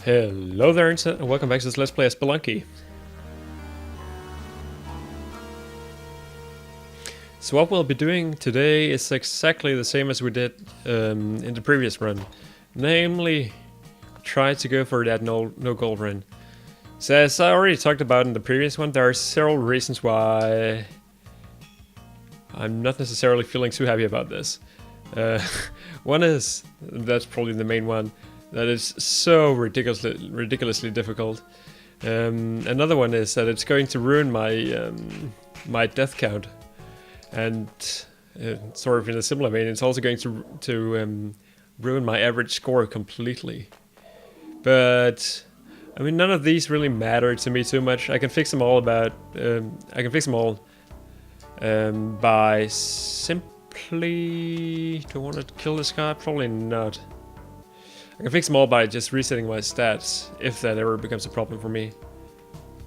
Hello there, and welcome back to this Let's Play as Spelunky. So what we'll be doing today is exactly the same as we did in the previous run. Namely, try to go for that no gold run. So as I already talked about in the previous one, there are several reasons why I'm not necessarily feeling too happy about this. One is, that's probably the main one, that it's so ridiculously difficult. Another one is that it's going to ruin my my death count, and sort of in a similar vein, it's also going to ruin my average score completely. But I mean, none of these really matter to me too much. I can fix them all by simply. Do I want to kill this guy? Probably not. I can fix them all by just resetting my stats, if that ever becomes a problem for me.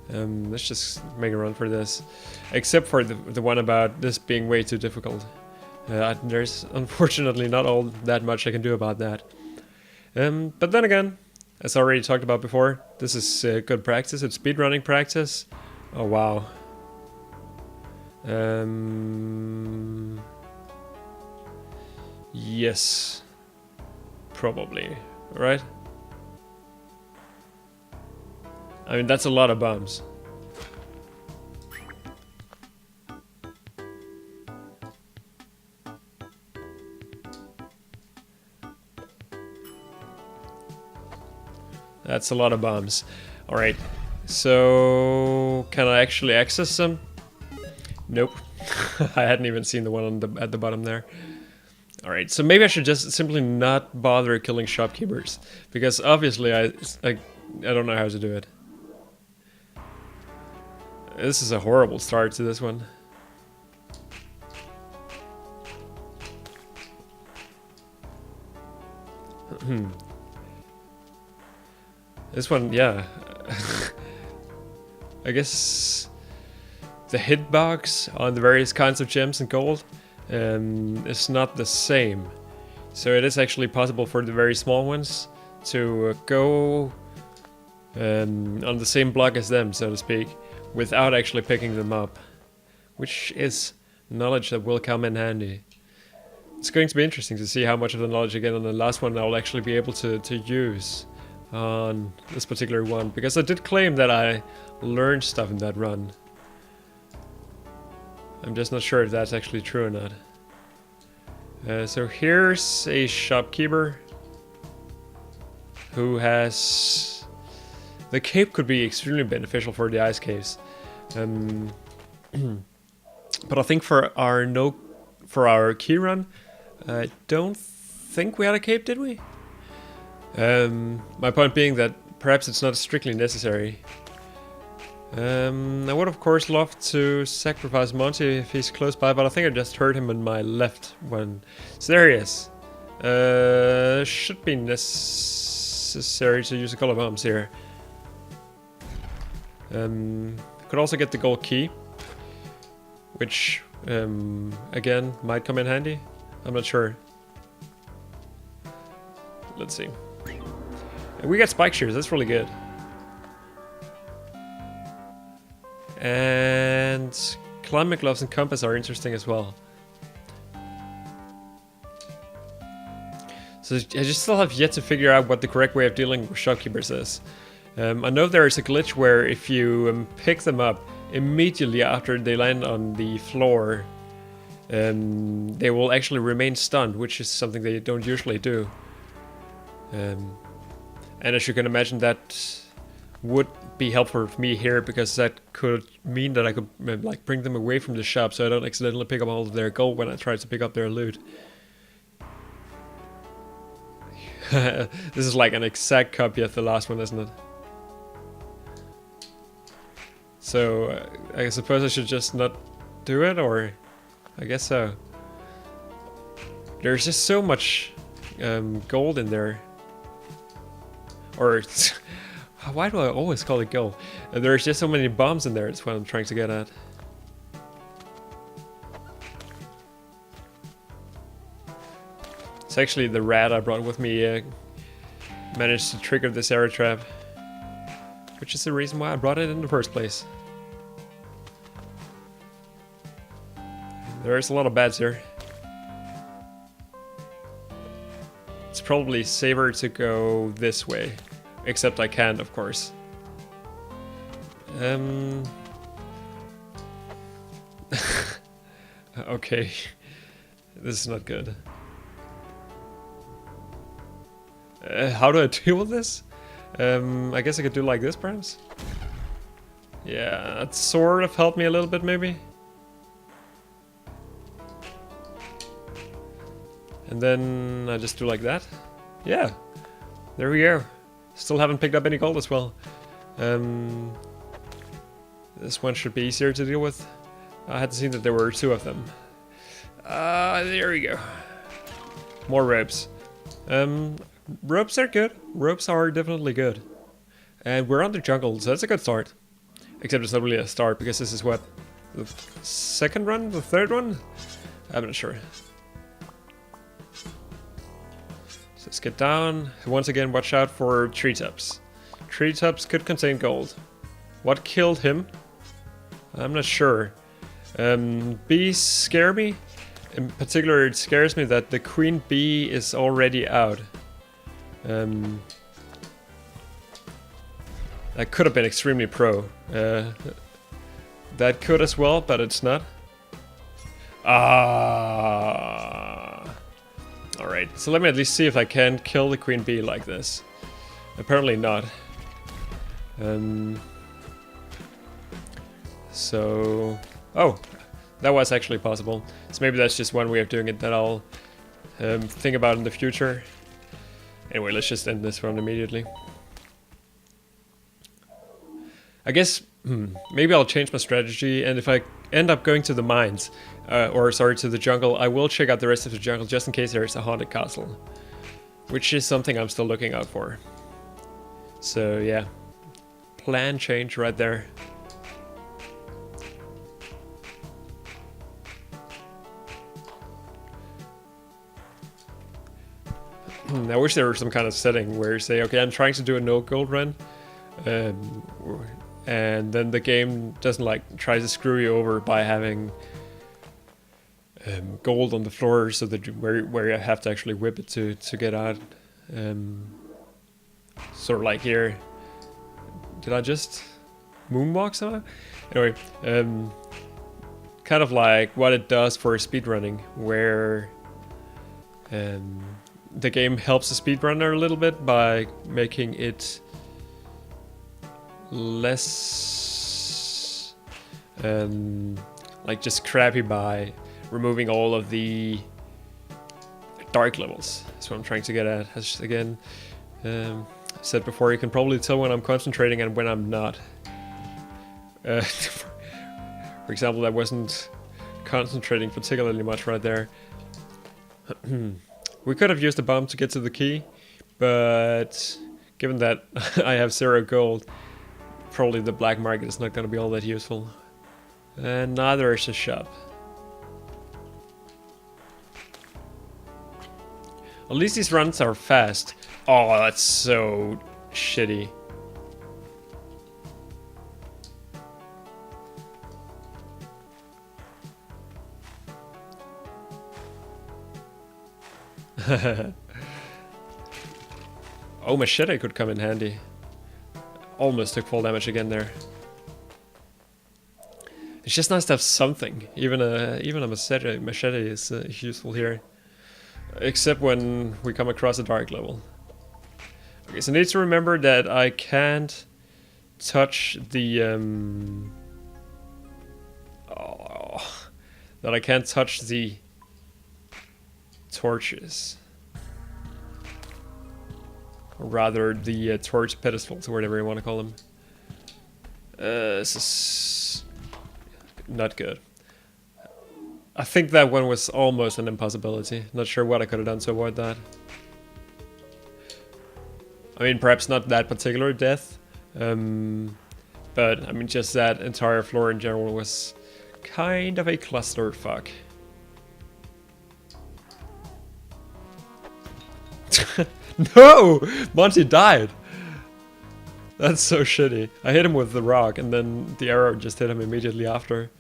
Let's just make a run for this. Except for the one about this being way too difficult. There's unfortunately not all that much I can do about that. But then again, as I already talked about before, this is good practice. It's speedrunning practice. Oh wow. Yes. Probably. Right? I mean, that's a lot of bombs. That's a lot of bombs. Alright, so can I actually access them? Nope. I hadn't even seen the one on at the bottom there. Alright, so maybe I should just simply not bother killing shopkeepers, because obviously I don't know how to do it. This is a horrible start to this one. This one, yeah. I guess the hitbox on the various kinds of gems and gold is not the same. So it is actually possible for the very small ones to go on the same block as them, so to speak, without actually picking them up. Which is knowledge that will come in handy. It's going to be interesting to see how much of the knowledge again on the last one I'll actually be able to use on this particular one, because I did claim that I learned stuff in that run. I'm just not sure if that's actually true or not. So here's a shopkeeper who has... The cape could be extremely beneficial for the ice caves. But I think for our key run, I don't think we had a cape, did we? My point being that perhaps it's not strictly necessary. I would of course love to sacrifice Monty if he's close by, but I think I just heard him on my left one. So there he is. Should be necessary to use a couple of bombs here. Could also get the gold key, which again might come in handy. I'm not sure. Let's see. And we got spike shears, that's really good. And climbing gloves and compass are interesting as well. So I just still have yet to figure out what the correct way of dealing with shopkeepers is. I know there is a glitch where if you pick them up immediately after they land on the floor, they will actually remain stunned, which is something they don't usually do. And as you can imagine, that would be helpful for me here, because that could mean that I could like bring them away from the shop so I don't accidentally pick up all of their gold when I try to pick up their loot. This is like an exact copy of the last one, isn't it? So I suppose I should just not do it, or I guess so. There's just so much gold in there. Or why do I always call it gold? There's just so many bombs in there, that's what I'm trying to get at. It's actually the rat I brought with me managed to trigger this arrow trap. Which is the reason why I brought it in the first place. There's a lot of bats here. It's probably safer to go this way. Except I can't, of course. Okay. This is not good. How do I deal with this? I guess I could do like this, perhaps? Yeah, that sort of helped me a little bit, maybe. And then I just do like that. Yeah, there we go. Still haven't picked up any gold as well. This one should be easier to deal with. I had seen that there were 2 of them. There we go. More ropes. Ropes are good. Ropes are definitely good. And we're on the jungle, so that's a good start. Except it's not really a start, because this is what? The second run? The third one? I'm not sure. So let's get down. Once again, watch out for treetops. Treetops could contain gold. What killed him? I'm not sure. Bees scare me. In particular, it scares me that the queen bee is already out. That could have been extremely pro. That could as well, but it's not. Alright, so let me at least see if I can kill the queen bee like this. Apparently not. So... Oh! That was actually possible. So maybe that's just one way of doing it that I'll think about in the future. Anyway, let's just end this one immediately. I guess maybe I'll change my strategy, and if I end up going to the mines, to the jungle, I will check out the rest of the jungle just in case there is a haunted castle. Which is something I'm still looking out for. So yeah, plan change right there. I wish there was some kind of setting where you say, okay, I'm trying to do a no gold run, and then the game doesn't like try to screw you over by having gold on the floor, so that where you have to actually whip it to get out. Sort of like here. Did I just moonwalk somehow? Anyway, kind of like what it does for speedrunning, where the game helps the speedrunner a little bit by making it less like just crappy by removing all of the dark levels. That's what I'm trying to get at. As again, I said before, you can probably tell when I'm concentrating and when I'm not. For example, I wasn't concentrating particularly much right there. We could have used a bomb to get to the key, but given that I have 0 gold, probably the black market is not going to be all that useful. And neither is the shop. At least these runs are fast. Oh, that's so shitty. Oh, machete could come in handy. Almost took full damage again there. It's just nice to have something. Even a machete is useful here. Except when we come across a dark level. Okay, so I need to remember that I can't touch the torches. Or rather, the torch pedestals, or whatever you want to call them. This is not good. I think that one was almost an impossibility. Not sure what I could have done to avoid that. I mean, perhaps not that particular death. But, I mean, just that entire floor in general was kind of a clusterfuck. No! Monty died! That's so shitty. I hit him with the rock and then the arrow just hit him immediately after.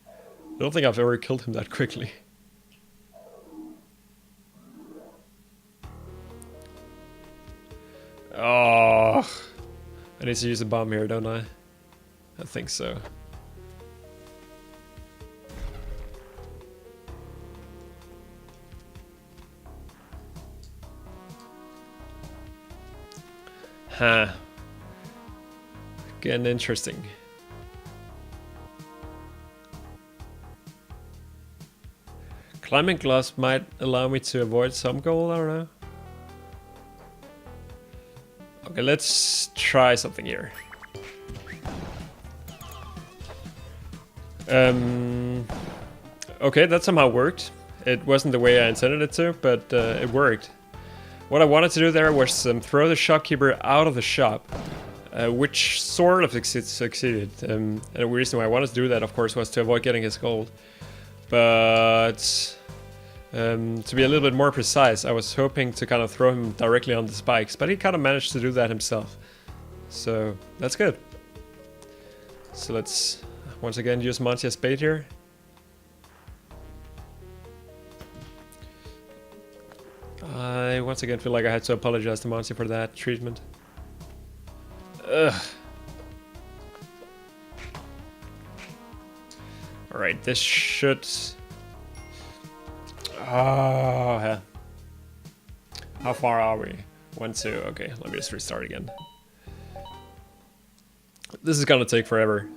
I don't think I've ever killed him that quickly. Oh, I need to use a bomb here, don't I? I think so. Huh. Getting interesting. Climbing gloves might allow me to avoid some goal, I don't know. Okay, let's try something here. Okay, that somehow worked. It wasn't the way I intended it to, but it worked. What I wanted to do there was throw the shopkeeper out of the shop, which sort of succeeded. And the reason why I wanted to do that, of course, was to avoid getting his gold. But to be a little bit more precise, I was hoping to kind of throw him directly on the spikes, but he kind of managed to do that himself. So that's good. So let's once again use Monty as bait here. I once again feel like I had to apologize to Monty for that treatment. Ugh. Alright, this should... Oh, yeah. How far are we? 1, 2, okay, let me just restart again. This is gonna take forever.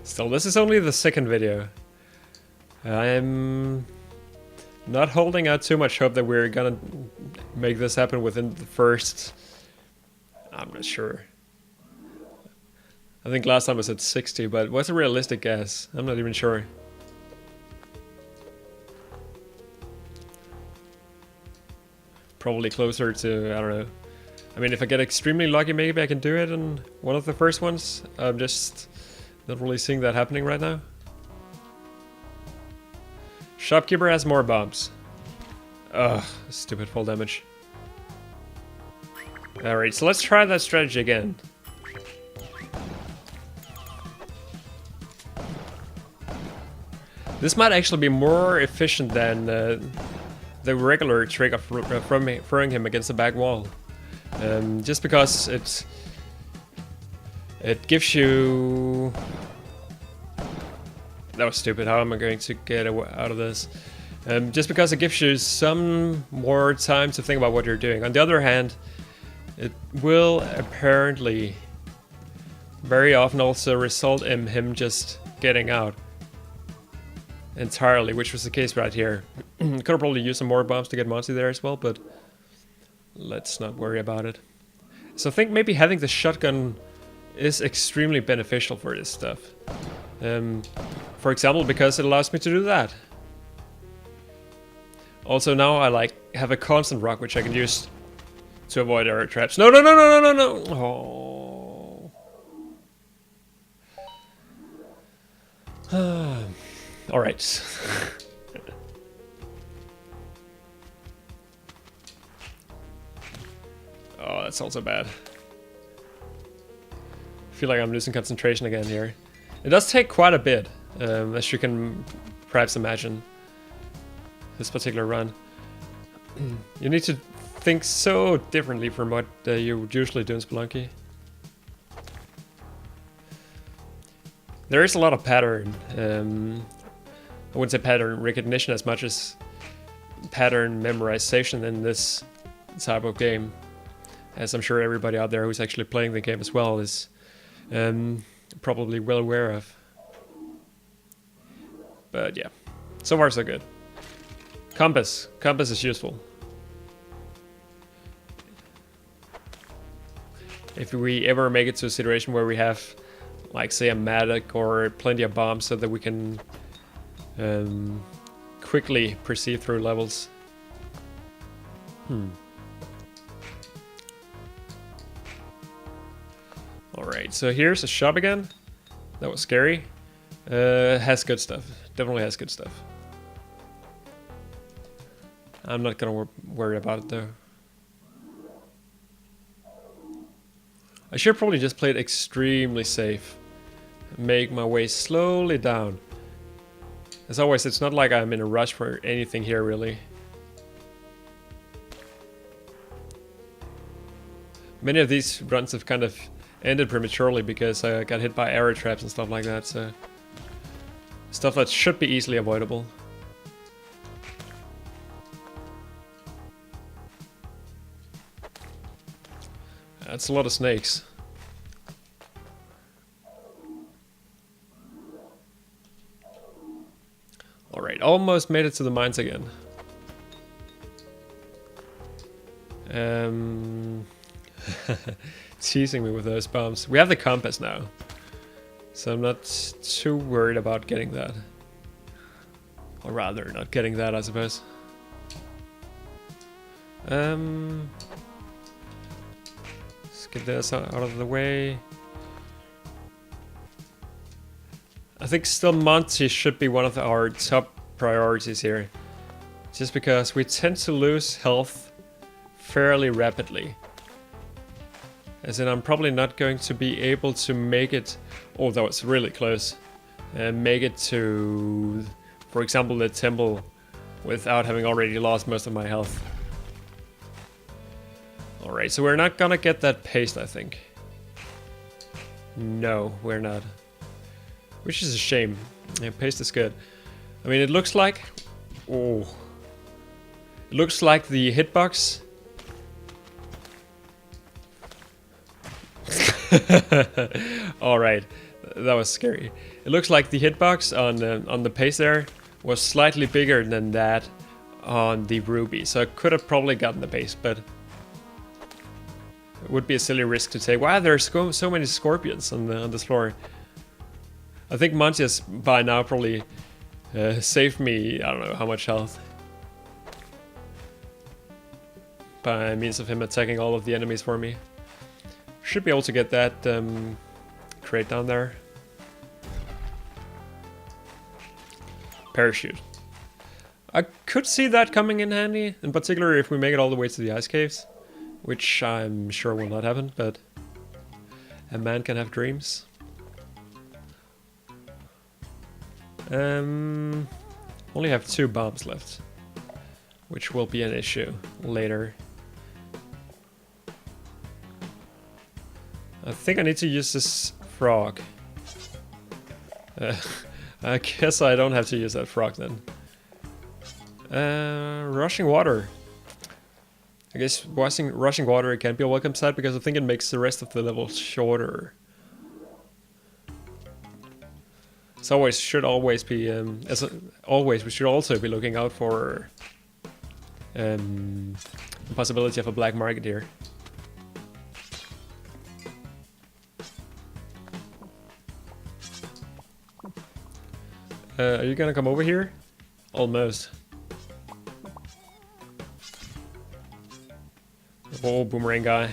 Still, this is only the second video. I'm not holding out too much hope that we're gonna make this happen within the first... I'm not sure. I think last time I said 60, but what's a realistic guess? I'm not even sure. Probably closer to, I don't know. I mean, if I get extremely lucky, maybe I can do it in one of the first ones. I'm just not really seeing that happening right now. Shopkeeper has more bombs. Ugh, stupid fall damage. Alright, so let's try that strategy again. This might actually be more efficient than the regular trick of throwing him against the back wall. Just because it gives you... That was stupid. How am I going to get out of this? Just because it gives you some more time to think about what you're doing. On the other hand, it will apparently very often also result in him just getting out entirely, which was the case right here. Could have probably used some more bombs to get Monty there as well, but let's not worry about it. So I think maybe having the shotgun is extremely beneficial for this stuff. For example, because it allows me to do that. Also now I have a constant rock which I can use to avoid arrow traps. No, no, no, no, no, no, no! Oh. Alright. Oh, that's also bad. I feel like I'm losing concentration again here. It does take quite a bit, as you can perhaps imagine, this particular run. You need to think so differently from what you would usually do in Spelunky. There is a lot of pattern. I wouldn't say pattern recognition as much as pattern memorization in this type of game, as I'm sure everybody out there who's actually playing the game as well is probably well aware of. But yeah, so far so good. Compass is useful. If we ever make it to a situation where we have, like, say, a medic or plenty of bombs so that we can quickly proceed through levels. Alright, so here's a shop again. That was scary. Has good stuff. Definitely has good stuff. I'm not gonna worry about it though. I should probably just play it extremely safe. Make my way slowly down. As always, it's not like I'm in a rush for anything here, really. Many of these runs have kind of ended prematurely because I got hit by arrow traps and stuff like that, so... Stuff that should be easily avoidable. That's a lot of snakes. Alright, almost made it to the mines again. Teasing me with those bombs. We have the compass now, so I'm not too worried about getting that. Or rather, not getting that, I suppose. Let's get this out of the way. I think still Monty should be one of our top priorities here. Just because we tend to lose health fairly rapidly. As in, I'm probably not going to be able to make it... Oh, that was really close. Make it to, for example, the temple without having already lost most of my health. Alright, so we're not gonna get that paste, I think. No, we're not. Which is a shame. Yeah, paste is good. I mean, it looks like... Oh. It looks like the hitbox... Alright, that was scary. It looks like the hitbox on the paste there was slightly bigger than that on the ruby. So I could have probably gotten the paste, but... It would be a silly risk to take. Wow, there are so many scorpions on this floor. I think Monty has by now probably saved me, I don't know how much health. By means of him attacking all of the enemies for me. Should be able to get that crate down there. Parachute. I could see that coming in handy, in particular if we make it all the way to the ice caves. Which I'm sure will not happen, but a man can have dreams. Only have 2 bombs left, which will be an issue later. I think I need to use this frog. I guess I don't have to use that frog then. Rushing water. I guess rushing water can be a welcome sight because I think it makes the rest of the level shorter. So we should always be, we should also be looking out for the possibility of a black market here. Are you gonna come over here? Almost. Oh, boomerang guy.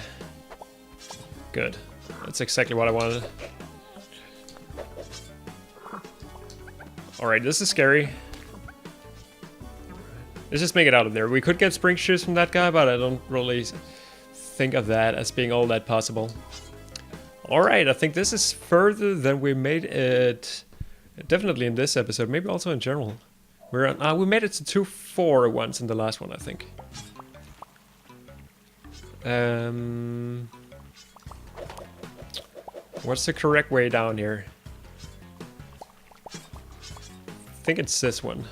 Good. That's exactly what I wanted. Alright, this is scary. Let's just make it out of there. We could get spring shoes from that guy, but I don't really think of that as being all that possible. Alright, I think this is further than we made it. Definitely in this episode, maybe also in general. We're on, we made it to 2-4 once in the last one, I think. What's the correct way down here? I think it's this one.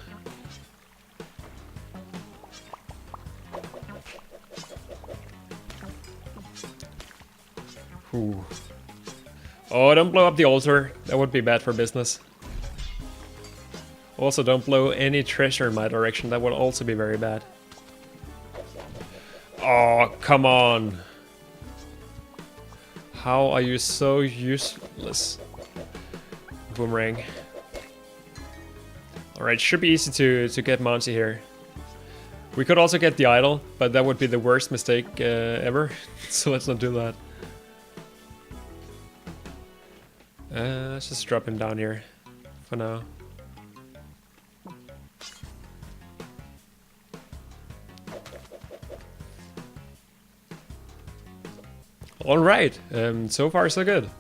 Ooh. Oh, don't blow up the altar. That would be bad for business. Also, don't blow any treasure in my direction. That would also be very bad. Oh, come on. How are you so useless? Boomerang. Alright, should be easy to get Monty here. We could also get the idol, but that would be the worst mistake ever. So let's not do that. Let's just drop him down here for now. Alright, so far so good.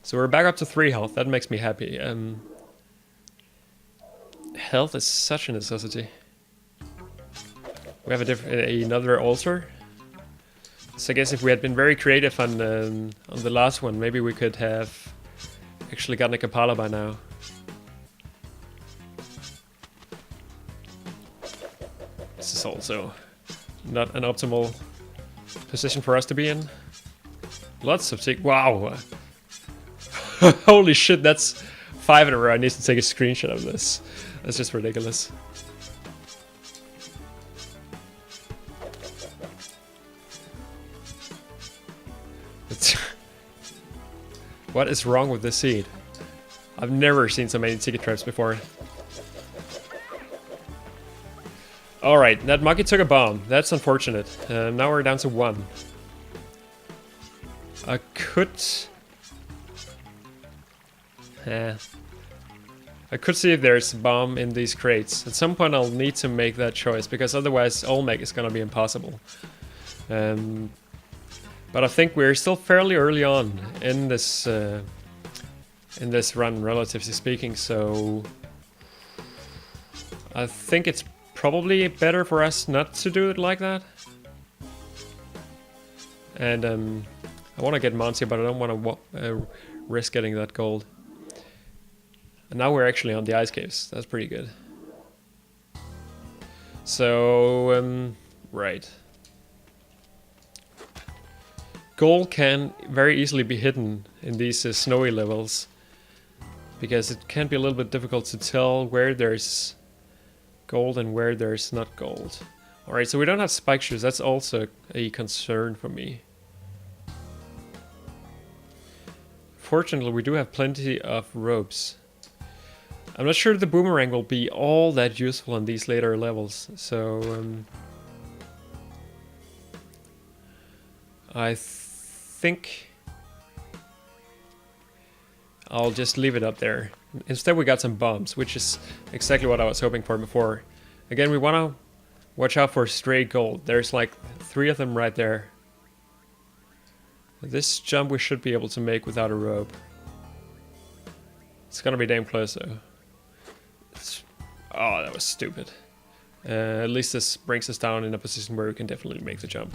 So we're back up to 3 health, that makes me happy. Health is such a necessity. We have another altar. So I guess if we had been very creative on the last one, maybe we could have actually gotten a Kapala by now. This is also not an optimal position for us to be in. Lots of tick. Wow! Holy shit, that's 5 in a row. I need to take a screenshot of this. That's just ridiculous. What is wrong with this seed? I've never seen so many ticket traps before. Alright, that monkey took a bomb. That's unfortunate. Now we're down to 1. I could see if there's a bomb in these crates. At some point I'll need to make that choice, because otherwise Olmec is gonna be impossible. But I think we're still fairly early on in this run, relatively speaking, so I think it's probably better for us not to do it like that. And I want to get Monty, but I don't want to risk getting that gold. And now we're actually on the ice caves. That's pretty good. So, right. Gold can very easily be hidden in these snowy levels, because it can be a little bit difficult to tell where there's gold and where there's not gold. Alright, so we don't have spike shoes. That's also a concern for me. Fortunately, we do have plenty of ropes. I'm not sure the boomerang will be all that useful in these later levels, so I think I'll just leave it up there. Instead we got some bombs, which is exactly what I was hoping for before. Again, we want to watch out for stray gold. There's like 3 of them right there. This jump we should be able to make without a rope. It's gonna be damn close though. Oh, that was stupid. At least this brings us down in a position where we can definitely make the jump.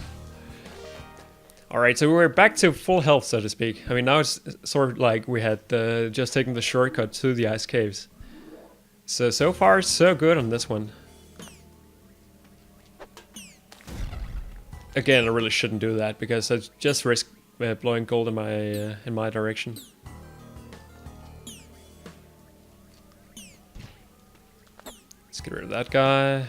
Alright, so we're back to full health, so to speak. I mean, now it's sort of like we had just taken the shortcut to the ice caves. So far, so good on this one. Again, I really shouldn't do that, because I just risk blowing gold in my direction. Let's get rid of that guy.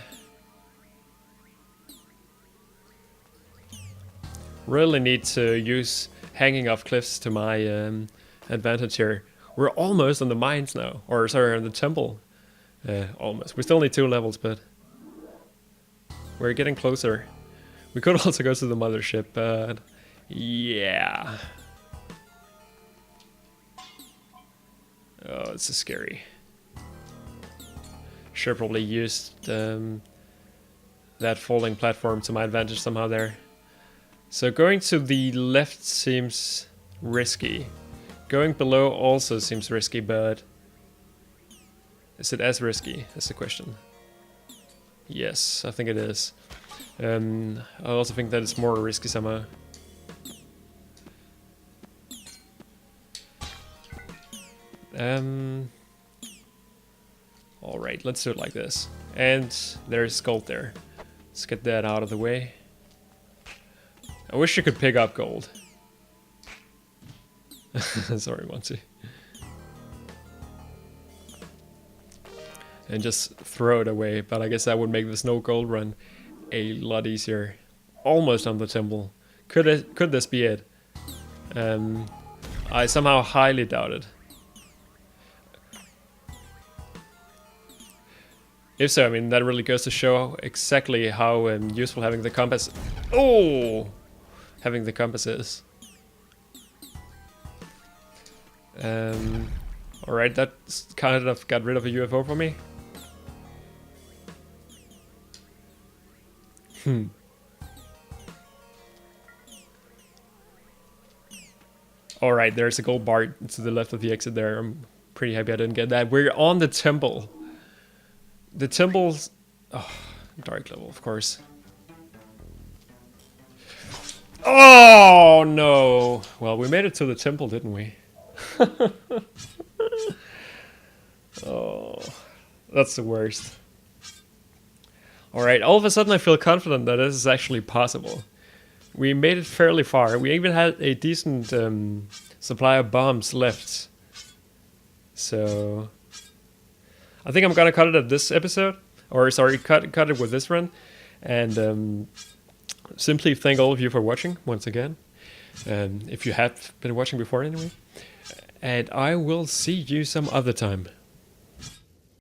Really need to use hanging off cliffs to my advantage here. We're almost on the mines now, or sorry, on the temple. Almost. We still need 2 levels, but we're getting closer. We could also go to the mothership, but yeah. Oh, this is scary. Should probably used that folding platform to my advantage somehow there. So going to the left seems risky. Going below also seems risky, but is it as risky? That's the question. Yes, I think it is. I also think that it's more risky somehow. Alright, let's do it like this. And there's gold there. Let's get that out of the way. I wish you could pick up gold. Sorry, Monty. And just throw it away, but I guess that would make the snow gold run a lot easier. Almost on the temple. Could this be it? I somehow highly doubt it. If so, I mean, that really goes to show exactly how useful having the compass... Oh! Having the compass is. Alright, that kind of got rid of a UFO for me. Alright, there's a gold bar to the left of the exit there. I'm pretty happy I didn't get that. We're on the temple. The temple's... Oh, dark level, of course. Oh, no. Well, we made it to the temple, didn't we? Oh, that's the worst. Alright, all of a sudden I feel confident that this is actually possible. We made it fairly far. We even had a decent supply of bombs left. So... I think I'm gonna cut it at this episode. Or, sorry, cut it with this run. And simply thank all of you for watching once again. If you have been watching before anyway. And I will see you some other time.